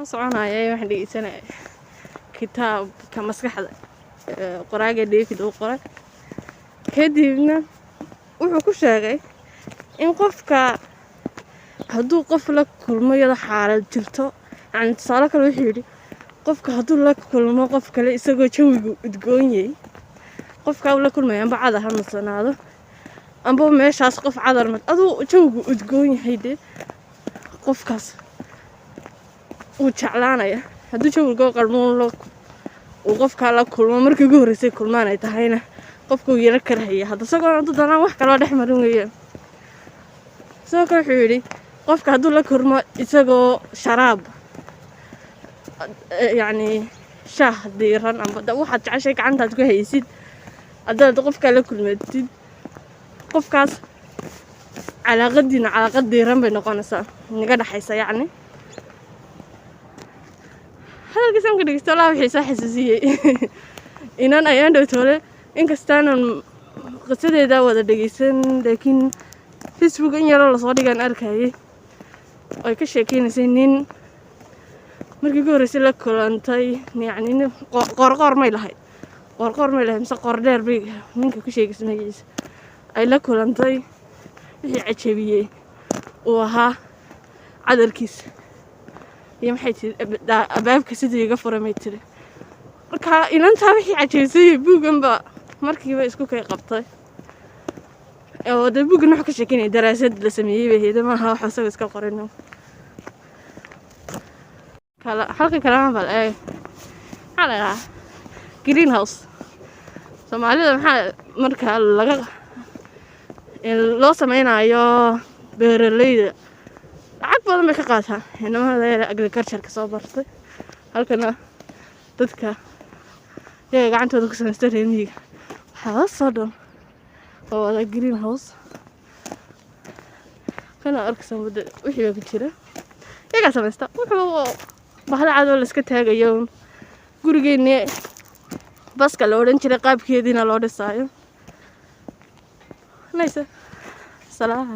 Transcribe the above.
soconaya waxaan dhegeysanaya kitaabka maskaxda qoraaga David uu qoray kadibna wuxuu ku sheegay in qofka hadduu qof la kulmo iyada xaalad jirto yani tusaale kale wuxuu yidhi qofka hadduu la kulmo qof kale isagoo jawigu udgoon yahay qofka uu la kulmaya amba cadar ha nasanaado amba meeshaas qof cadar aduu jawigu udgoon yahay de qofkaas uu jeclaanaya hadduu jawigu qarmuun uu qofka la kulmo markii ugu horeysay kulmaan ay tahayna qofku yara karahaya hadda isagoo intuu danaan wax kale dhex marin weeyaan soo ka wuxuu yidhi qofka hadduu la kulmo isagoo sharaab yani shaah diiran amba waxaad jeceshay gacantaad ku haysid haddaad qofka la kulmatid qofkaas calaaqad diiran bay noqonaysaa naga dhaxaysa yani hadalkiisan ku dhigto laa wixii soo xasuusiyey inaan ayaan dhowtoole inkastaanan qisadeeda wada dhegeysan laakiin Facebook in yaro lasoo dhigan arkayay ay ka sheekeynaysay nin markii ugu horeysay la kulantay yani qorqor may lahayd mise qordheer bay ninka ku sheegaysay magaciisa ay la kulantay wixii cajabiyey uu ahaa cadarkiisa iyo maxay tiri abaabka sidii iga furamay tiri marka inantaa wixii cajabisay buuganba markiiba isku kay qabtay oo dee buugan wuxuu ka sheekeynaya daraasad la sameeyey bay hayda maaha wax isaga iska qorin halka kalama bal maxaa la dhahaa greenhouse soomaalida maxaa marka loo sameynayo beeraleyda lacag badan bay ka qaataan inamada agriculture ka soo bartay halkana dadka iyaga gacantooda ku samaysta reer miyiga waxaa soo dhan oo wada greenhouse kana arkaysa muddo wixii baa ku jira iyagaa samaysta wuxuu bahla cadoo la iska taagayo gurigeennii baska la odhan jiray qaabkeediina loo dhisaayo nayse salaam